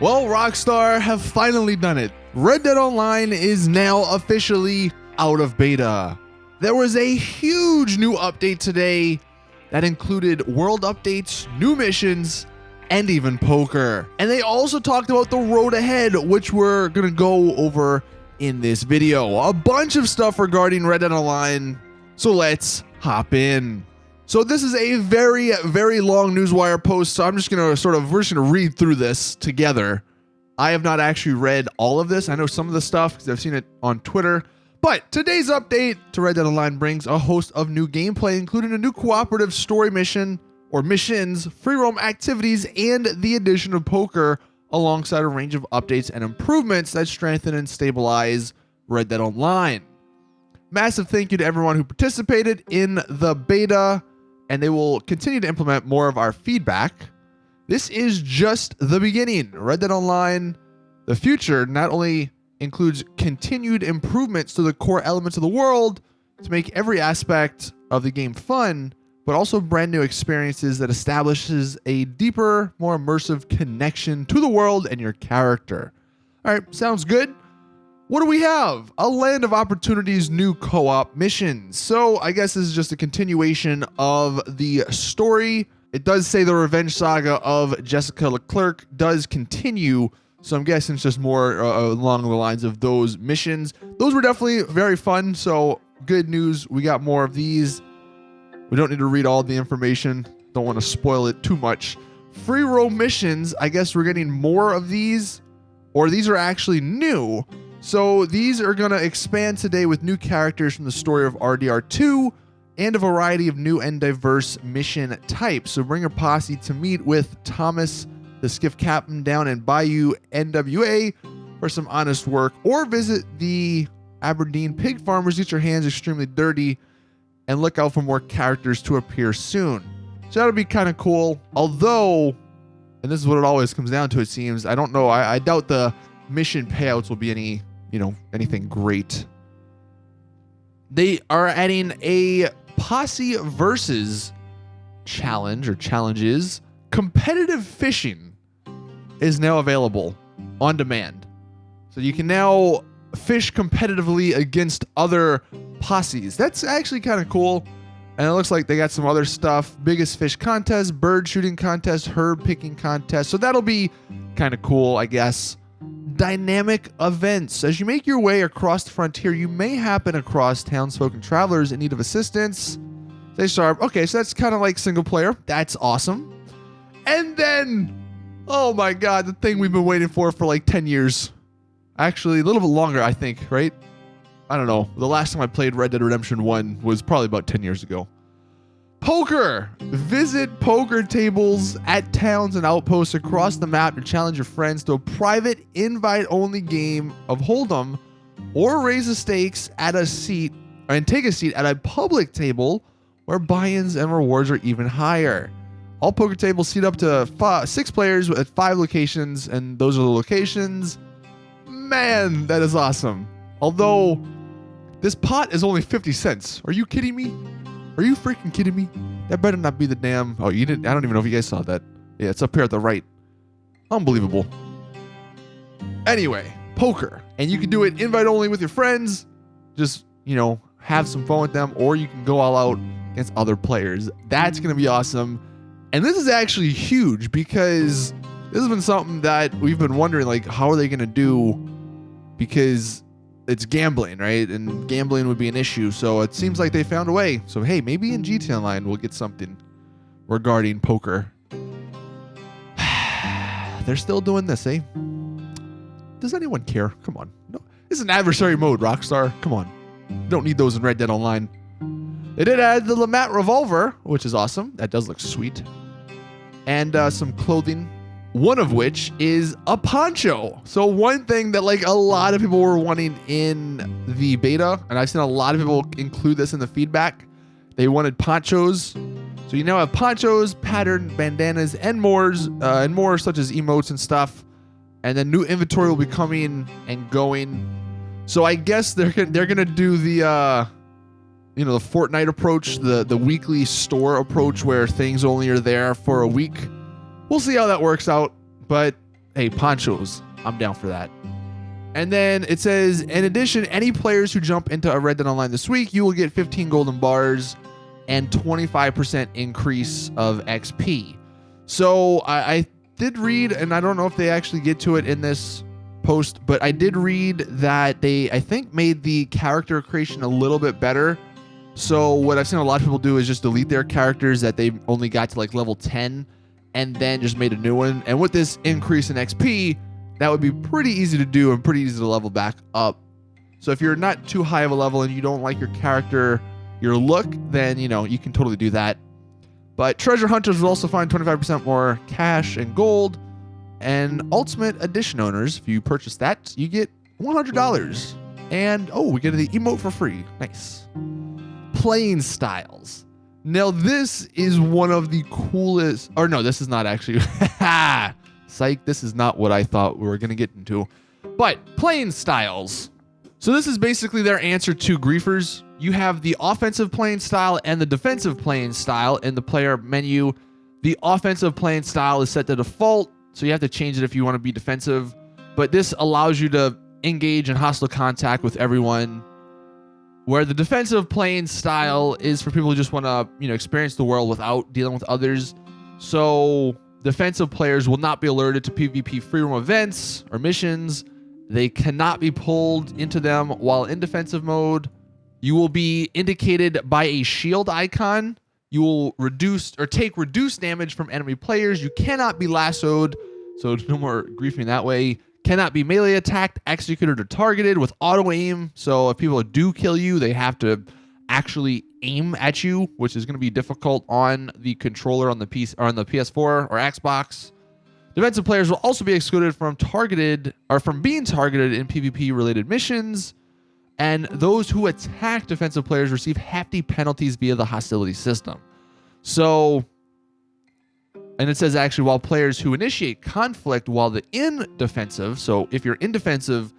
Well, Rockstar have finally done it. Red Dead Online is now officially out of beta. There was a huge new update today that included world updates, new missions, and even poker. And they also talked about the road ahead, which we're gonna go over in this video. A bunch of stuff regarding Red Dead Online, so let's hop in. So this is a very, very long Newswire post, so I'm just gonna we're just gonna read through this together. I have not actually read all of this. I know some of the stuff because I've seen it on Twitter. But today's update to Red Dead Online brings a host of new gameplay, including a new cooperative story mission or missions, free roam activities, and the addition of poker, alongside a range of updates and improvements that strengthen and stabilize Red Dead Online. Massive thank you to everyone who participated in the beta, and they will continue to implement more of our feedback. This is just the beginning. Red Dead Online, the future, not only includes continued improvements to the core elements of the world to make every aspect of the game fun, but also brand new experiences that establishes a deeper, more immersive connection to the world and your character. All right, sounds good. What do we have? A Land of Opportunities new co-op missions. So I guess this is just a continuation of the story. It does say the revenge saga of Jessica Leclerc does continue, so I'm guessing it's just more along the lines of those missions. Those were definitely very fun, so good news. We got more of these. We don't need to read all the information. Don't want to spoil it too much. Free roam missions, I guess we're getting more of these, or these are actually new. So these are going to expand today with new characters from the story of RDR2 and a variety of new and diverse mission types. So bring your posse to meet with Thomas, the skiff captain down in Bayou NWA for some honest work, or visit the Aberdeen pig farmers, get your hands extremely dirty, and look out for more characters to appear soon. So that'll be kind of cool. Although, and this is what it always comes down to, it seems, I don't know, I doubt the mission payouts will be anything great. They are adding a posse versus challenge or challenges. Competitive fishing is now available on demand. So you can now fish competitively against other posses. That's actually kind of cool. And it looks like they got some other stuff. Biggest fish contest, bird shooting contest, herb picking contest. So that'll be kind of cool, I guess. Dynamic events. As you make your way across the frontier, you may happen across townsfolk and travelers in need of assistance. Stay sharp. Okay, so that's kind of like single player. That's awesome. And then, oh my god, the thing we've been waiting for like 10 years. Actually, a little bit longer, I think, right? I don't know. The last time I played Red Dead Redemption 1 was probably about 10 years ago. Poker. Visit poker tables at towns and outposts across the map to challenge your friends to a private invite-only game of Hold'em, or raise the stakes at a seat and take a seat at a public table where buy-ins and rewards are even higher. All poker tables seat up to 6 players at 5 locations, and those are the locations. Man, that is awesome. Although this pot is only 50 cents. Are you kidding me? Are you freaking kidding me? That better not be the damn... Oh, you didn't... I don't even know if you guys saw that. Yeah, it's up here at the right. Unbelievable. Anyway, poker. And you can do it invite only with your friends. Just, have some fun with them. Or you can go all out against other players. That's going to be awesome. And this is actually huge because this has been something that we've been wondering, like, how are they going to do? Because it's gambling, right? And gambling would be an issue. So it seems like they found a way. So, hey, maybe in GTA Online we'll get something regarding poker. They're still doing this, eh? Does anyone care? Come on. No, this is an adversary mode, Rockstar. Come on. You don't need those in Red Dead Online. They did add the Lamat revolver, which is awesome. That does look sweet. And some clothing. One of which is a poncho. So one thing that like a lot of people were wanting in the beta, and I've seen a lot of people include this in the feedback, they wanted ponchos. So you now have ponchos, patterned bandanas, and more such as emotes and stuff. And then new inventory will be coming and going. So I guess they're gonna do the the Fortnite approach, the weekly store approach where things only are there for a week. We'll see how that works out, but hey, ponchos, I'm down for that. And then it says, in addition, any players who jump into a Red Dead Online this week, you will get 15 golden bars and 25% increase of XP. So I did read, and I don't know if they actually get to it in this post, but I did read that they, I think, made the character creation a little bit better. So what I've seen a lot of people do is just delete their characters that they only got to like level 10 and then just made a new one. And with this increase in XP, that would be pretty easy to do and pretty easy to level back up. So if you're not too high of a level and you don't like your character, your look, then, you know, you can totally do that. But treasure hunters will also find 25% more cash and gold. And Ultimate Edition owners, if you purchase that, you get $100. And, oh, we get the emote for free. Nice. Playing styles. Now, this is one of the coolest... Or no, this is not actually... Psych, this is not what I thought we were going to get into. But playing styles. So this is basically their answer to griefers. You have the offensive playing style and the defensive playing style in the player menu. The offensive playing style is set to default, so you have to change it if you want to be defensive. But this allows you to engage in hostile contact with everyone. Where the defensive playing style is for people who just want to, you know, experience the world without dealing with others. So defensive players will not be alerted to PvP free roam events or missions. They cannot be pulled into them while in defensive mode. You will be indicated by a shield icon. You will reduce or take reduced damage from enemy players. You cannot be lassoed, so no more griefing that way. Cannot be melee attacked, executed, or targeted with auto aim. So if people do kill you, they have to actually aim at you, which is going to be difficult on the controller on the PS4 or Xbox. Defensive players will also be excluded from being targeted in PvP related missions. And those who attack defensive players receive hefty penalties via the hostility system. So, and it says actually while players who initiate conflict while in defensive, so if you're in defensive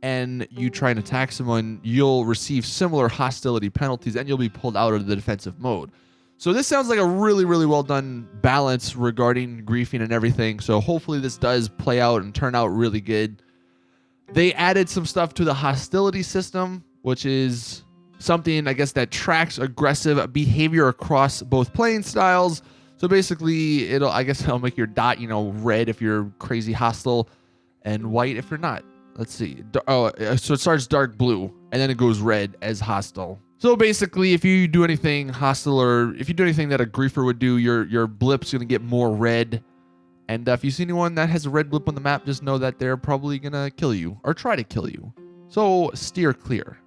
and you try and attack someone, you'll receive similar hostility penalties and you'll be pulled out of the defensive mode. So this sounds like a really, really well done balance regarding griefing and everything. So hopefully this does play out and turn out really good. They added some stuff to the hostility system, which is something, I guess, that tracks aggressive behavior across both playing styles. So basically, it'll make your dot, you know, red if you're crazy hostile and white if you're not. Let's see. So it starts dark blue and then it goes red as hostile. So basically, if you do anything hostile or if you do anything that a griefer would do, your blip's going to get more red. And if you see anyone that has a red blip on the map, just know that they're probably going to kill you or try to kill you. So steer clear.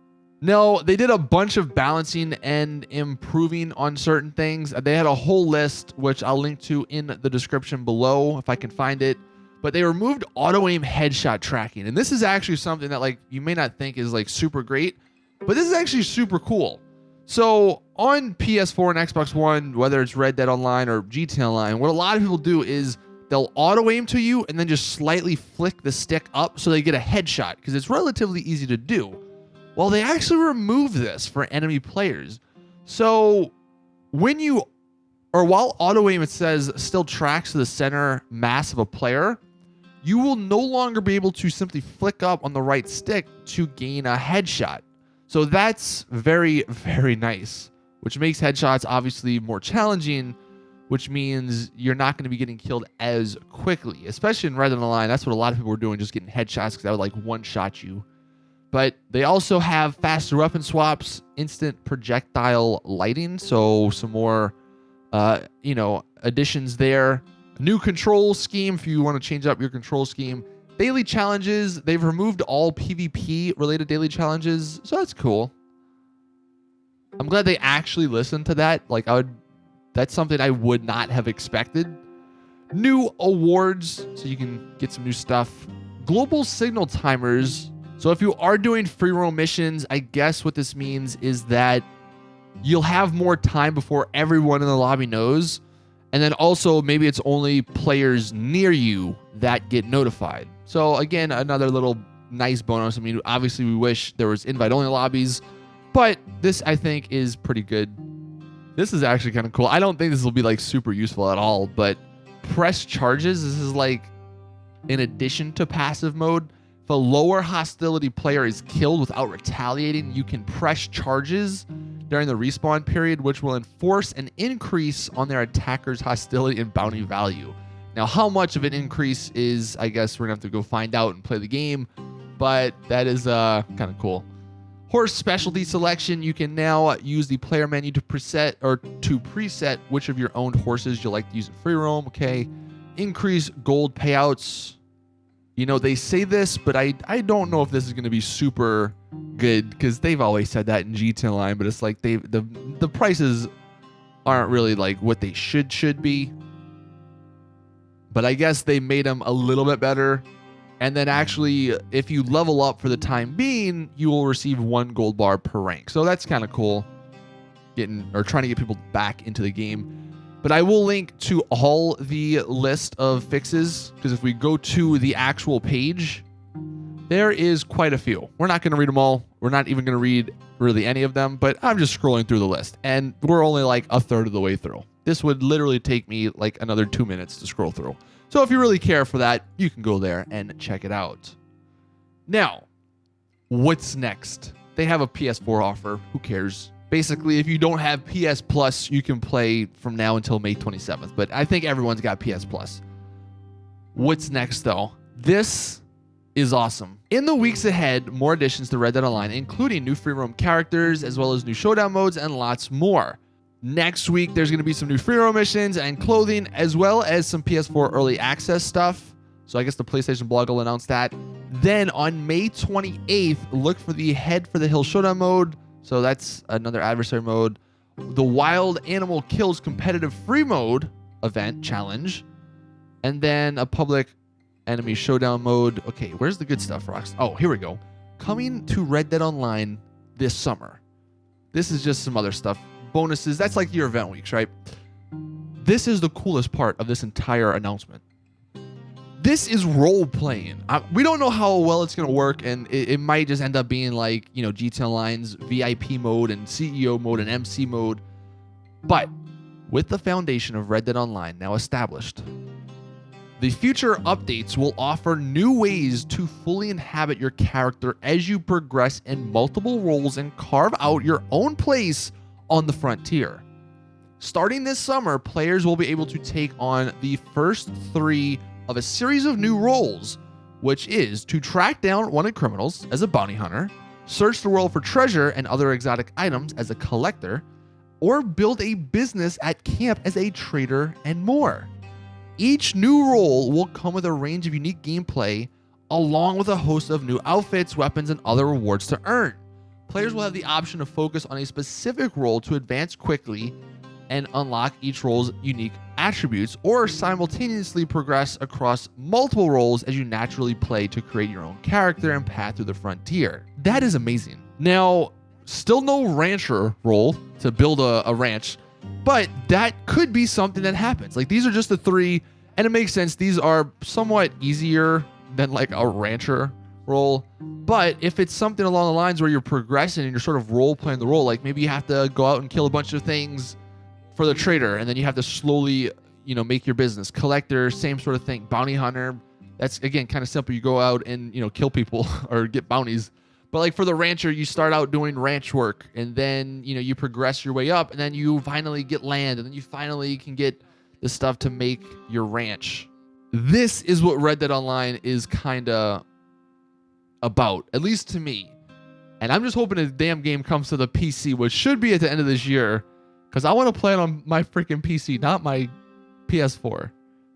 No, they did a bunch of balancing and improving on certain things. They had a whole list, which I'll link to in the description below if I can find it. But they removed auto-aim headshot tracking. And this is actually something that like you may not think is like super great, but this is actually super cool. So on PS4 and Xbox One, whether it's Red Dead Online or GTA Online, what a lot of people do is they'll auto-aim to you and then just slightly flick the stick up so they get a headshot because it's relatively easy to do. Well, they actually removed this for enemy players. So while auto-aim, it says, still tracks the center mass of a player, you will no longer be able to simply flick up on the right stick to gain a headshot. So that's very, very nice, which makes headshots obviously more challenging, which means you're not going to be getting killed as quickly, especially in Red Dead Online. That's what a lot of people were doing, just getting headshots because that would like one-shot you. But they also have faster weapon swaps, instant projectile lighting, so some more, additions there. New control scheme if you want to change up your control scheme. Daily challenges. They've removed all PvP-related daily challenges, so that's cool. I'm glad they actually listened to that. That's something I would not have expected. New awards, so you can get some new stuff. Global signal timers. So if you are doing free roam missions, I guess what this means is that you'll have more time before everyone in the lobby knows. And then also maybe it's only players near you that get notified. So again, another little nice bonus. I mean, obviously we wish there was invite-only lobbies, but this I think is pretty good. This is actually kind of cool. I don't think this will be like super useful at all, but press charges. This is like, in addition to passive mode. If a lower hostility player is killed without retaliating, you can press charges during the respawn period, which will enforce an increase on their attacker's hostility and bounty value. Now, how much of an increase is, I guess we're gonna have to go find out and play the game, but that is kind of cool. Horse specialty selection. You can now use the player menu to preset which of your owned horses you'll like to use in free roam. Okay. Increase gold payouts. You know, they say this, but I don't know if this is going to be super good, because they've always said that in GT Online, but it's like the prices aren't really like what they should be. But I guess they made them a little bit better. And then actually, if you level up for the time being, you will receive 1 gold bar per rank. So that's kind of cool, trying to get people back into the game. But I will link to all the list of fixes, because if we go to the actual page, there is quite a few. We're not going to read them all. We're not even going to read really any of them, but I'm just scrolling through the list, and we're only like a third of the way through. This would literally take me like another 2 minutes to scroll through. So if you really care for that, you can go there and check it out. Now, what's next? They have a PS4 offer. Who cares? Basically, if you don't have PS Plus, you can play from now until May 27th. But I think everyone's got PS Plus. What's next, though? This is awesome. In the weeks ahead, more additions to Red Dead Online, including new free roam characters, as well as new showdown modes and lots more. Next week, there's going to be some new free roam missions and clothing, as well as some PS4 early access stuff. So I guess the PlayStation blog will announce that. Then on May 28th, look for the Head for the Hill showdown mode. So that's another adversary mode. The Wild Animal Kills competitive free mode event challenge. And then a public enemy showdown mode. Okay, where's the good stuff, Rox? Oh, here we go. Coming to Red Dead Online this summer. This is just some other stuff. Bonuses. That's like your event weeks, right? This is the coolest part of this entire announcement. This is role-playing. We don't know how well it's going to work, and it might just end up being like, you know, GT Online's VIP mode and CEO mode and MC mode. But with the foundation of Red Dead Online now established, the future updates will offer new ways to fully inhabit your character as you progress in multiple roles and carve out your own place on the frontier. Starting this summer, players will be able to take on the first 3 of a series of new roles, which is to track down wanted criminals as a bounty hunter, search the world for treasure and other exotic items as a collector, or build a business at camp as a trader, and more. Each new role will come with a range of unique gameplay, along with a host of new outfits, weapons, and other rewards to earn. Players will have the option to focus on a specific role to advance quickly and unlock each role's unique attributes, or simultaneously progress across multiple roles as you naturally play to create your own character and path through the frontier. That is amazing. Now, still no rancher role to build a ranch, but that could be something that happens. Like, these are just the 3, and it makes sense. These are somewhat easier than like a rancher role. But if it's something along the lines where you're progressing and you're sort of role playing the role, like maybe you have to go out and kill a bunch of things for the trader, and then you have to slowly, you know, make your business. Collector, same sort of thing. Bounty hunter, that's again kind of simple. You go out and, you know, kill people or get bounties. But like for the rancher, you start out doing ranch work, and then, you know, you progress your way up, and then you finally get land, and then you finally can get the stuff to make your ranch. This is what Red Dead Online is kind of about, at least to me. And I'm just hoping the damn game comes to the PC, which should be at the end of this year, because I want to play it on my freaking PC, not my PS4.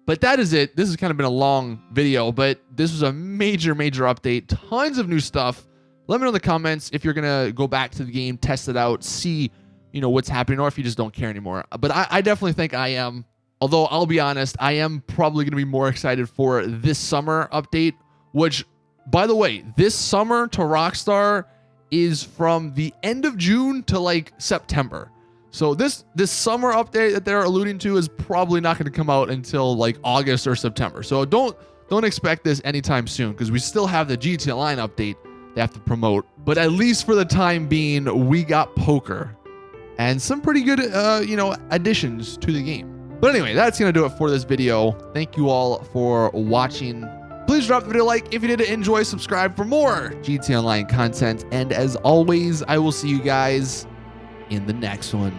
But that is it. This has kind of been a long video, but this was a major update. Tons of new stuff. Let me know in the comments if you're going to go back to the game, test it out, see, you know, what's happening, or if you just don't care anymore. But I definitely think I am. Although, I'll be honest, I am probably going to be more excited for this summer update, which, by the way, this summer to Rockstar is from the end of June to like September. So this summer update that they're alluding to is probably not going to come out until like August or September. So don't expect this anytime soon, because we still have the GT Online update they have to promote. But at least for the time being, we got poker and some pretty good, you know, additions to the game. But anyway, that's going to do it for this video. Thank you all for watching. Please drop the video a like if you did enjoy, subscribe for more GTA Online content, and as always, I will see you guys in the next one.